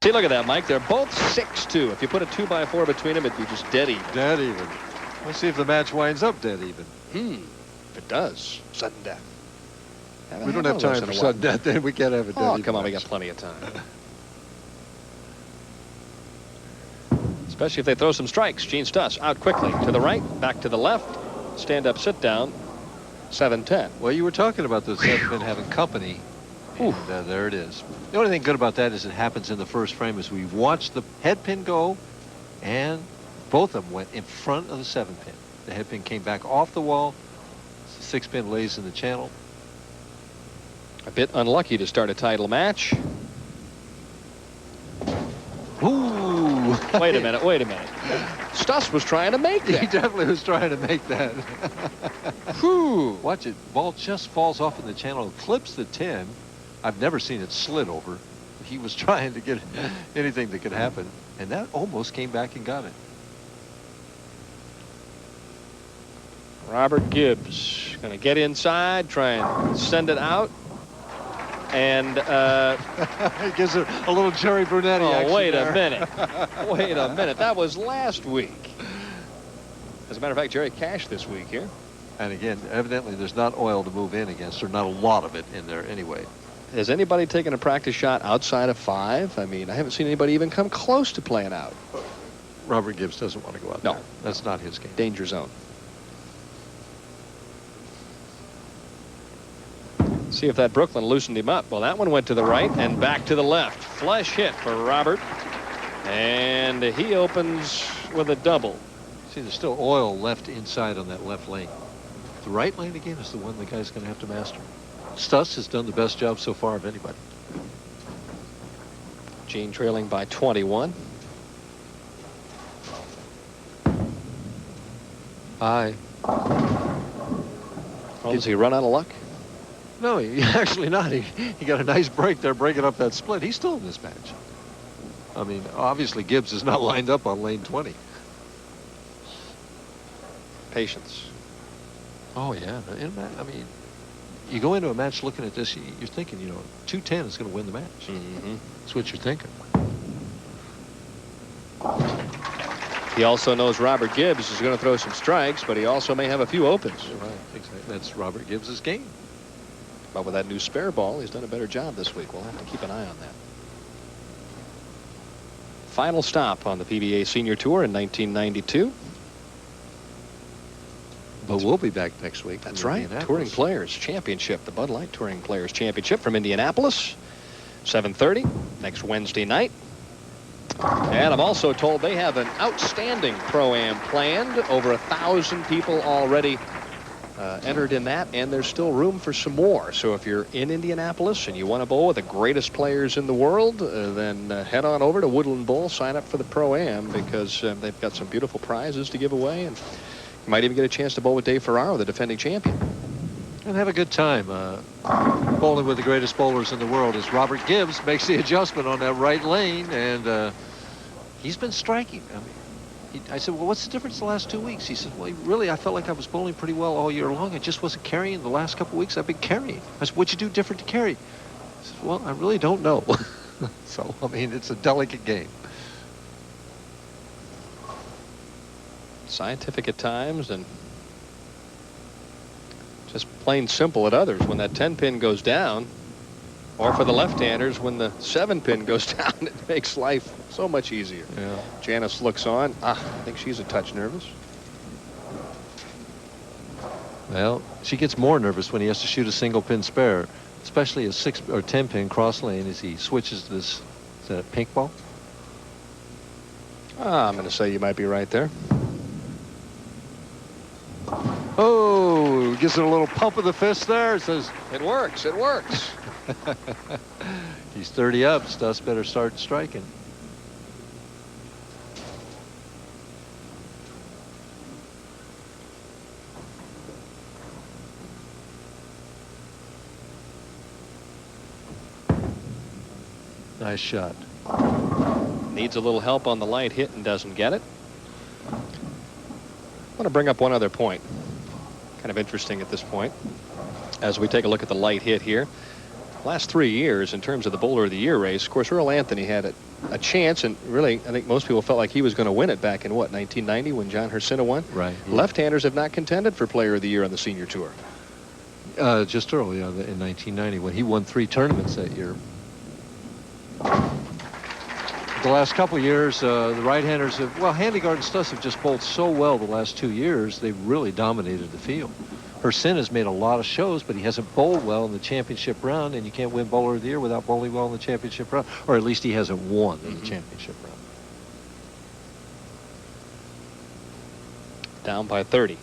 See, look at that, Mike. They're both 6'2". If you put a 2x4 between them, it'd be just dead even. Dead even. Let's see if the match winds up dead even. If it does, sudden death. We don't have time for sudden death. Then we can't have a dead even. Oh, come on, we got plenty of time. Especially if they throw some strikes. Gene-Stus out quickly to the right, back to the left. Stand up, sit down. 7-10. Well, you were talking about the 7-pin having company. And there it is. The only thing good about that is it happens in the first frame as we watched the head pin go, and both of them went in front of the 7-pin. The head pin came back off the wall. The 6-pin lays in the channel. A bit unlucky to start a title match. Ooh. Wait a minute, wait a minute. Stus was trying to make that. He definitely was trying to make that. Whew. Watch it. Ball just falls off in the channel, clips the tin. I've never seen it slid over. He was trying to get anything that could happen, and that almost came back and got it. Robert Gibbs going to get inside, try and send it out. And it gives it a little Jerry Brunetti action. Oh, wait there. a minute. Wait a minute. That was last week. As a matter of fact, Jerry cashed this week here. And again, evidently there's not oil to move in against, or not a lot of it in there anyway. Has anybody taken a practice shot outside of 5? I mean, I haven't seen anybody even come close to playing out. Robert Gibbs doesn't want to go out there. That's not his game. Danger zone. See if that Brooklyn loosened him up. Well, that one went to the right and back to the left. Flush hit for Robert. And he opens with a double. See, there's still oil left inside on that left lane. The right lane, again, is the one the guy's going to have to master. Stus has done the best job so far of anybody. Gene trailing by 21. Aye. Oh, does he run out of luck? No, he actually not. He got a nice break there, breaking up that split. He's still in this match. I mean, obviously Gibbs is not lined up on lane 20. Patience. Oh, yeah. I mean, you go into a match looking at this, you're thinking, 210 is going to win the match. That's what you're thinking. He also knows Robert Gibbs is going to throw some strikes, but he also may have a few opens. Right, exactly. That's Robert Gibbs' game. But with that new spare ball, he's done a better job this week. We'll have to keep an eye on that. Final stop on the PBA Senior Tour in 1992. But we'll be back next week. That's right. Touring Players Championship, the Bud Light Touring Players Championship from Indianapolis. 7:30 next Wednesday night. And I'm also told they have an outstanding Pro-Am planned. Over 1,000 people already entered in that, and there's still room for some more. So if you're in Indianapolis and you want to bowl with the greatest players in the world, then head on over to Woodland Bowl, sign up for the Pro-Am, because they've got some beautiful prizes to give away, and you might even get a chance to bowl with Dave Ferraro, the defending champion. And have a good time. Bowling with the greatest bowlers in the world as Robert Gibbs makes the adjustment on that right lane, and he's been striking. I mean, I said, well, what's the difference the last 2 weeks? He said, well, really, I felt like I was bowling pretty well all year long. I just wasn't carrying. The last couple of weeks I've been carrying. I said, what'd you do different to carry? I said, well, I really don't know. So, I mean, it's a delicate game. Scientific at times and just plain simple at others. When that 10-pin goes down, or for the left-handers, when the 7-pin goes down, it makes life so much easier. Yeah. Janice looks on. I think she's a touch nervous. Well, she gets more nervous when he has to shoot a single-pin spare, especially a 6 or 10-pin cross lane as he switches this. Is that a pink ball? I'm going to say you might be right there. Oh, gives it a little pump of the fist there. It says, it works. It works. He's 30 up. Stus better start striking. Nice shot. Needs a little help on the light hit and doesn't get it. I want to bring up one other point. Kind of interesting at this point as we take a look at the light hit here. last 3 years in terms of the Bowler of the Year race. Of course, Earl Anthony had a chance, and really, I think most people felt like he was going to win it back in, what, 1990 when John-Hriscina won? Right. Yeah. Left-handers have not contended for Player of the Year on the Senior Tour. Just early in 1990 when he won 3 tournaments that year. The last couple of years, the right-handers have, well, Handegaard and Stus have just bowled so well the last 2 years, they've really dominated the field. Hriscina has made a lot of shows, but he hasn't bowled well in the championship round, and you can't win Bowler of the Year without bowling well in the championship round, or at least he hasn't won in the championship round. Down by 30.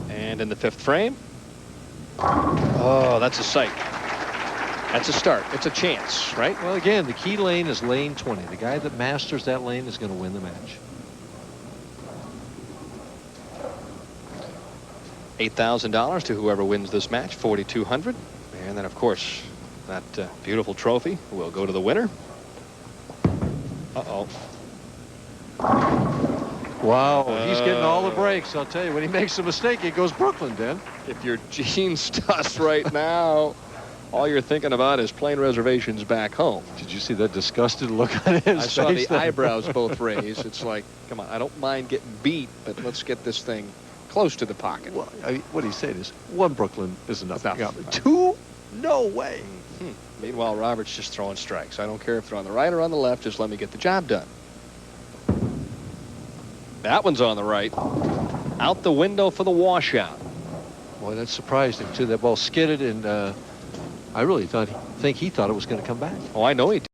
And in the 5th frame. Oh, that's a sight. That's a start. It's a chance, right? Well, again, the key lane is lane 20. The guy that masters that lane is going to win the match. $8,000 to whoever wins this match, $4,200. And then, of course, that beautiful trophy will go to the winner. Uh-oh. Wow, he's getting all the breaks. I'll tell you, when he makes a mistake, it goes Brooklyn, Den. If you're Gene-Stus right now, all you're thinking about is plane reservations back home. Did you see that disgusted look on his face? I saw the eyebrows both raised. It's like, come on, I don't mind getting beat, but let's get this thing close to the pocket. Well, I mean, what he's saying is, 1 Brooklyn is enough. Enough. 2? No way. Meanwhile, Robert's just throwing strikes. I don't care if they're on the right or on the left. Just let me get the job done. That one's on the right. Out the window for the washout. Boy, that surprised him, too. That ball skidded, and I really think he thought it was going to come back. Oh, I know he did.